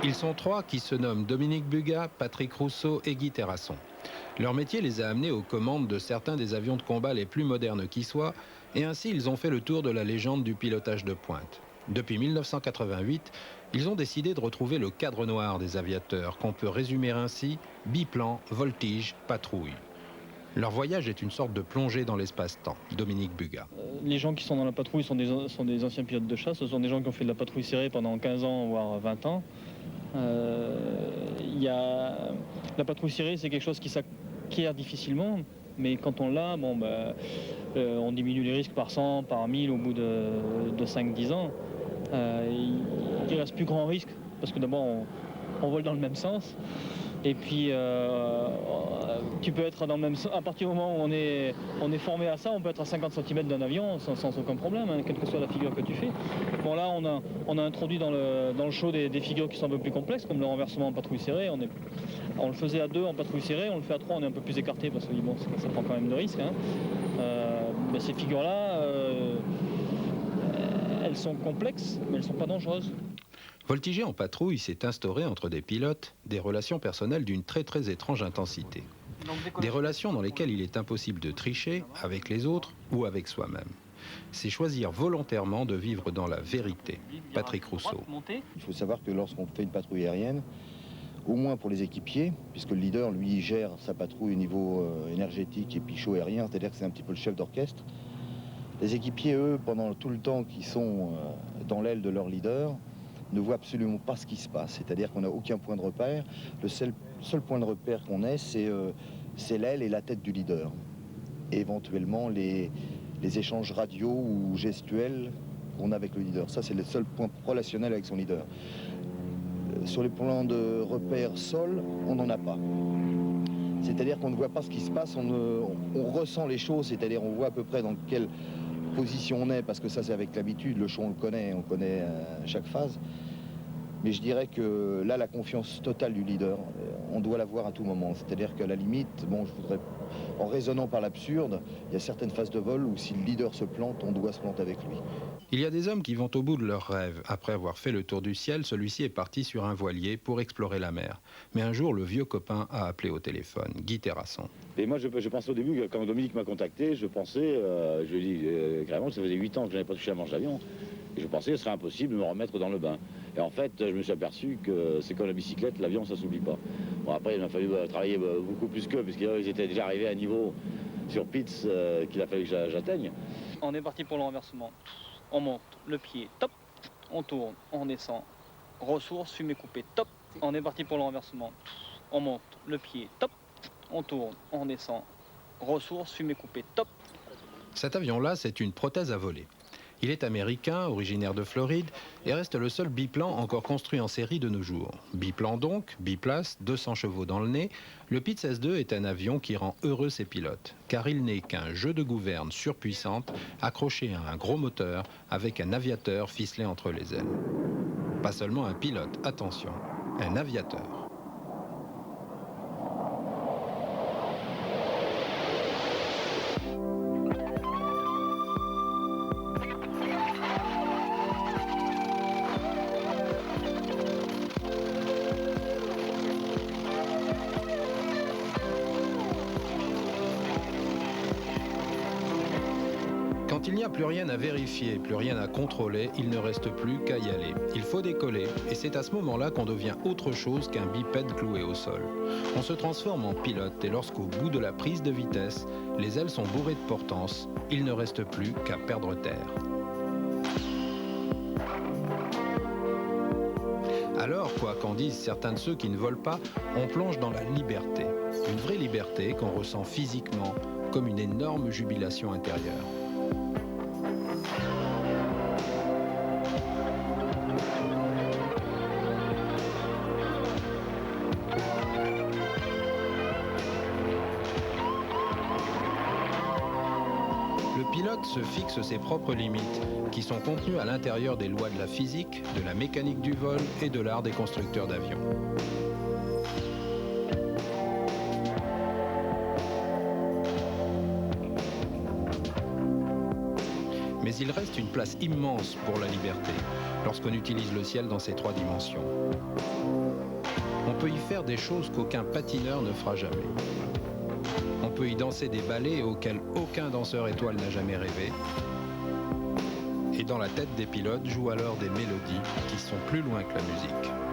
Ils sont trois qui se nomment Dominique Bugat, Patrick Rousseau et Guy Terrasson. Leur métier les a amenés aux commandes de certains des avions de combat les plus modernes qui soient, et ainsi ils ont fait le tour de la légende du pilotage de pointe. Depuis 1988, ils ont décidé de retrouver le cadre noir des aviateurs, qu'on peut résumer ainsi: biplan, voltige, patrouille. Leur voyage est une sorte de plongée dans l'espace-temps. Dominique Bugat. Les gens qui sont dans la patrouille sont des anciens pilotes de chasse. Ce sont des gens qui ont fait de la patrouille serrée pendant 15 ans, voire 20 ans. La patrouille serrée, c'est quelque chose qui s'acquiert difficilement. Mais quand on l'a, on diminue les risques par 100, par 1000 au bout de 5-10 ans. Il ne reste plus grand risque, parce que d'abord, on vole dans le même sens. Et puis, tu peux être dans le même sens. À partir du moment où on est formé à ça, on peut être à 50 cm d'un avion sans aucun problème, hein, quelle que soit la figure que tu fais. Bon, là, on a introduit dans le show des figures qui sont un peu plus complexes, comme le renversement en patrouille serrée. On le faisait à 2 en patrouille serrée, on le fait à 3, on est un peu plus écarté, parce que bon, ça prend quand même de risques. Hein. Mais ces figures-là, elles sont complexes, mais elles ne sont pas dangereuses. Voltiger en patrouille s'est instauré entre des pilotes des relations personnelles d'une très très étrange intensité. Des relations dans lesquelles il est impossible de tricher avec les autres ou avec soi-même. C'est choisir volontairement de vivre dans la vérité. Patrick Rousseau. Il faut savoir que lorsqu'on fait une patrouille aérienne, au moins pour les équipiers, puisque le leader, lui, gère sa patrouille au niveau énergétique et puis chaud aérien, c'est-à-dire que c'est un petit peu le chef d'orchestre. Les équipiers, eux, pendant tout le temps qu'ils sont dans l'aile de leur leader, ne voit absolument pas ce qui se passe, c'est-à-dire qu'on n'a aucun point de repère. Le seul point de repère qu'on ait, c'est l'aile et la tête du leader. Et éventuellement les échanges radio ou gestuels qu'on a avec le leader. Ça, c'est le seul point relationnel avec son leader. Sur les plans de repère sol, on n'en a pas. C'est-à-dire qu'on ne voit pas ce qui se passe, on ressent les choses, c'est-à-dire on voit à peu près dans quelle position on est, parce que ça c'est avec l'habitude, le show on connaît chaque phase. Mais je dirais que là, la confiance totale du leader, on doit l'avoir à tout moment. C'est-à-dire qu'à la limite, en raisonnant par l'absurde, il y a certaines phases de vol où si le leader se plante, on doit se planter avec lui. Il y a des hommes qui vont au bout de leurs rêves. Après avoir fait le tour du ciel, celui-ci est parti sur un voilier pour explorer la mer. Mais un jour, le vieux copain a appelé au téléphone, Guy Terrasson. Et moi, je pensais au début, quand Dominique m'a contacté, je lui ai dit carrément que ça faisait 8 ans que je n'avais pas touché à un manche d'avion. Et je pensais que ce serait impossible de me remettre dans le bain. Et en fait, je me suis aperçu que c'est comme la bicyclette, l'avion, ça s'oublie pas. Bon, après, il m'a fallu travailler beaucoup plus qu'eux, puisqu'ils étaient déjà arrivés à un niveau sur Pitts qu'il a fallu que j'atteigne. On est parti pour le renversement. On monte le pied, top. On tourne, on descend. Ressources, fumée coupée, top. On est parti pour le renversement. On monte le pied, top. On tourne, on descend. Ressources, fumée coupée, top. Cet avion-là, c'est une prothèse à voler. Il est américain, originaire de Floride, et reste le seul biplan encore construit en série de nos jours. Biplan donc, biplace, 200 chevaux dans le nez, le Pitts S2 est un avion qui rend heureux ses pilotes, car il n'est qu'un jeu de gouverne surpuissante, accroché à un gros moteur, avec un aviateur ficelé entre les ailes. Pas seulement un pilote, attention, un aviateur. Quand il n'y a plus rien à vérifier, plus rien à contrôler, il ne reste plus qu'à y aller. Il faut décoller, et c'est à ce moment-là qu'on devient autre chose qu'un bipède cloué au sol. On se transforme en pilote, et lorsqu'au bout de la prise de vitesse, les ailes sont bourrées de portance, il ne reste plus qu'à perdre terre. Alors, quoi qu'en disent certains de ceux qui ne volent pas, on plonge dans la liberté. Une vraie liberté qu'on ressent physiquement, comme une énorme jubilation intérieure. Le pilote se fixe ses propres limites, qui sont contenues à l'intérieur des lois de la physique, de la mécanique du vol et de l'art des constructeurs d'avions. Mais il reste une place immense pour la liberté lorsqu'on utilise le ciel dans ses 3 dimensions. On peut y faire des choses qu'aucun patineur ne fera jamais. On peut y danser des ballets auxquels aucun danseur étoile n'a jamais rêvé. Et dans la tête des pilotes jouent alors des mélodies qui sont plus loin que la musique.